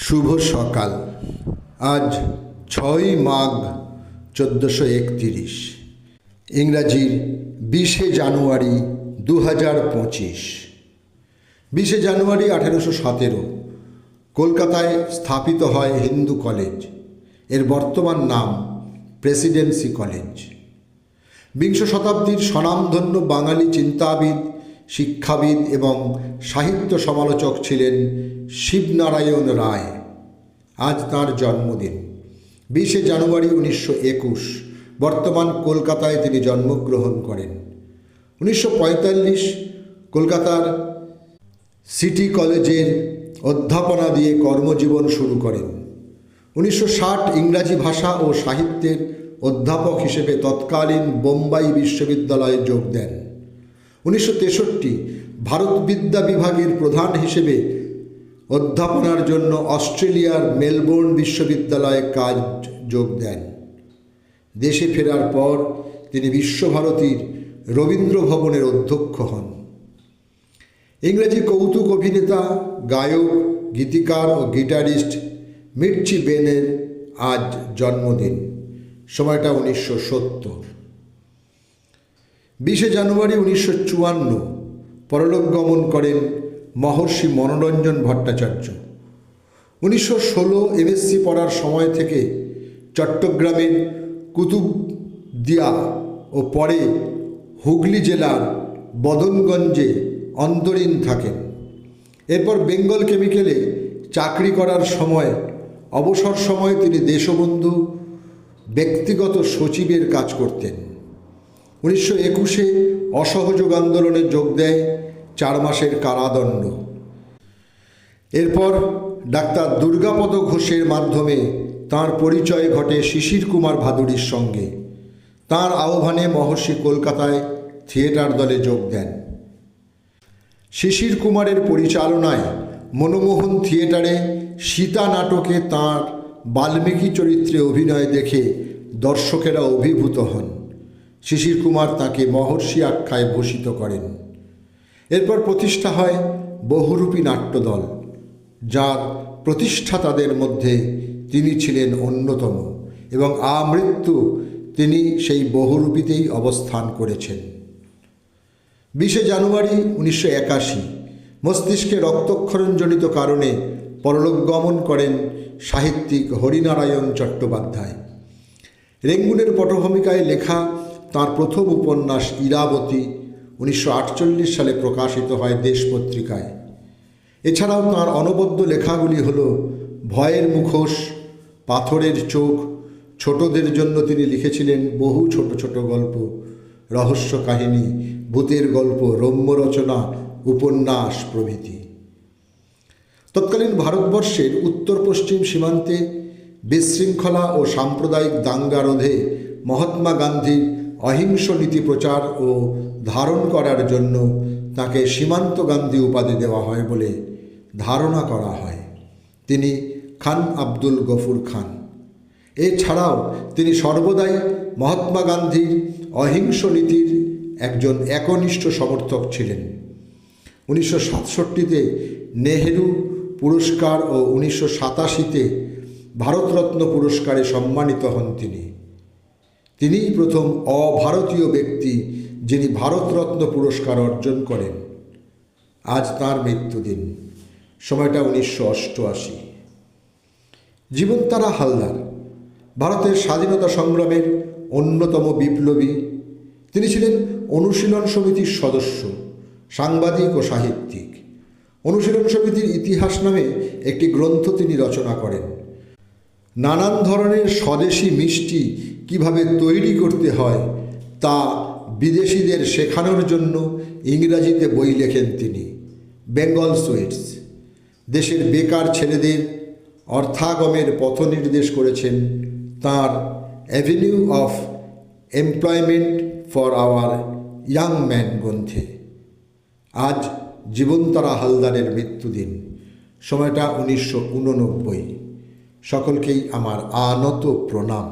শুভ সকাল। আজ 6ই মাঘ 1431, ইংরাজির 20শে জানুয়ারি 2025। 20শে জানুয়ারি 1817 কলকাতায় স্থাপিত হয় হিন্দু কলেজ। এর বর্তমান নাম প্রেসিডেন্সি কলেজ। বিংশ শতাব্দীর স্বনামধন্য বাঙালি চিন্তাবিদ, শিক্ষাবিদ এবং সাহিত্য সমালোচক ছিলেন শিবনারায়ণ রায়। আজ তাঁর জন্মদিন। 20শে জানুয়ারি 1921 বর্তমান কলকাতায় তিনি জন্মগ্রহণ করেন। 1945 কলকাতার সিটি কলেজের অধ্যাপনা দিয়ে কর্মজীবন শুরু করেন। 1960 ইংরাজি ভাষা ও সাহিত্যের অধ্যাপক হিসেবে তৎকালীন বোম্বাই বিশ্ববিদ্যালয়ে যোগ দেন। 1963 ভারতবিদ্যা বিভাগের প্রধান হিসেবে অধ্যাপনার জন্য অস্ট্রেলিয়ার মেলবোর্ন বিশ্ববিদ্যালয়ে কাজ যোগ দেন। দেশে ফেরার পর তিনি বিশ্বভারতীর রবীন্দ্র ভবনের অধ্যক্ষ হন। ইংরেজি কৌতুক অভিনেতা, গায়ক, গীতিকার ও গিটারিস্ট মির্চি বেনের আজ জন্মদিন। সময়টা 1970। 20শে জানুয়ারি 1954 পরলোক গমন করেন মহর্ষি মনোরঞ্জন ভট্টাচার্য। 1916 এমএসসি পড়ার সময় থেকে চট্টগ্রামের কুতুবদিয়া ও পরে হুগলি জেলার বদনগঞ্জে অন্তরীণ থাকেন। এরপর বেঙ্গল কেমিক্যালে চাকরি করার সময় অবসর সময়ে তিনি দেশবন্ধু ব্যক্তিগত সচিবের কাজ করতেন। 1921 অসহযোগ আন্দোলনে যোগ দেয়, 4 মাসের কারাদণ্ড। এরপর ডাক্তার দুর্গাপদ ঘোষের মাধ্যমে তাঁর পরিচয় ঘটে শিশির কুমার ভাদুড়ির সঙ্গে। তাঁর আহ্বানে মহর্ষি কলকাতায় থিয়েটার দলে যোগ দেন। শিশির কুমারের পরিচালনায় মনমোহন থিয়েটারে সীতা নাটকে তাঁর বাল্মীকি চরিত্রে অভিনয় দেখে দর্শকেরা অভিভূত হন। শিশির কুমার তাঁকে মহর্ষি আখ্যায় ভূষিত করেন। এরপর প্রতিষ্ঠা হয় বহুরূপী নাট্যদল, যার প্রতিষ্ঠাতাদের মধ্যে তিনি ছিলেন অন্যতম এবং আমৃত্যু তিনি সেই বহুরূপীতেই অবস্থান করেছেন। 20শে জানুয়ারি 1981 মস্তিষ্কে রক্তক্ষরণজনিত কারণে পরলোক গমন করেন সাহিত্যিক হরিনারায়ণ চট্টোপাধ্যায়। রেঙ্গুনের পটভূমিকায় লেখা তাঁর প্রথম উপন্যাস ইরাবতী 1948 সালে প্রকাশিত হয় দেশ পত্রিকায়। এছাড়াও তাঁর অনবদ্য লেখাগুলি হল ভয়ের মুখোশ, পাথরের চোখ, ছোটদের জন্য তিনি লিখেছিলেন বহু ছোট ছোট গল্প, রহস্য কাহিনী, ভূতের গল্প, রম্য রচনা, উপন্যাস প্রভৃতি। তৎকালীন ভারতবর্ষের উত্তর পশ্চিম সীমান্তে বিশৃঙ্খলা ও সাম্প্রদায়িক দাঙ্গা রোধে মহাত্মা গান্ধীর অহিংস নীতি প্রচার ও ধারণ করার জন্য তাঁকে সীমান্ত গান্ধী উপাধি দেওয়া হয় বলে ধারণা করা হয়। তিনি খান আব্দুল গফুর খান। এছাড়াও তিনি সর্বদাই মহাত্মা গান্ধীর অহিংস নীতির একজন একনিষ্ঠ সমর্থক ছিলেন। 1967 নেহেরু পুরস্কার ও 1987 ভারতরত্ন পুরস্কারে সম্মানিত হন তিনি। তিনিই প্রথম অভারতীয় ব্যক্তি যিনি ভারতরত্ন পুরস্কার অর্জন করেন। আজ তাঁর মৃত্যুদিন। সময়টা 1988। জীবনতারা হালদার ভারতের স্বাধীনতা সংগ্রামের অন্যতম বিপ্লবী। তিনি ছিলেন অনুশীলন সমিতির সদস্য, সাংবাদিক ও সাহিত্যিক। অনুশীলন সমিতির ইতিহাস নামে একটি গ্রন্থ তিনি রচনা করেন। নানান ধরনের স্বদেশি মিষ্টি কিভাবে তৈরি করতে হয় তা বিদেশিদের শেখানোর জন্য ইংরাজিতে বই লেখেন তিনি। বেঙ্গল সুইটস। দেশের বেকার ছেলেদের অর্থাগমের পথ নির্দেশ করেছেন তাঁর avenue of employment for our young man গ্রন্থে। আজ জীবনতারা হালদারের মৃত্যুদিন। সময়টা 1989। সকলকেই আমার আনত প্রণাম।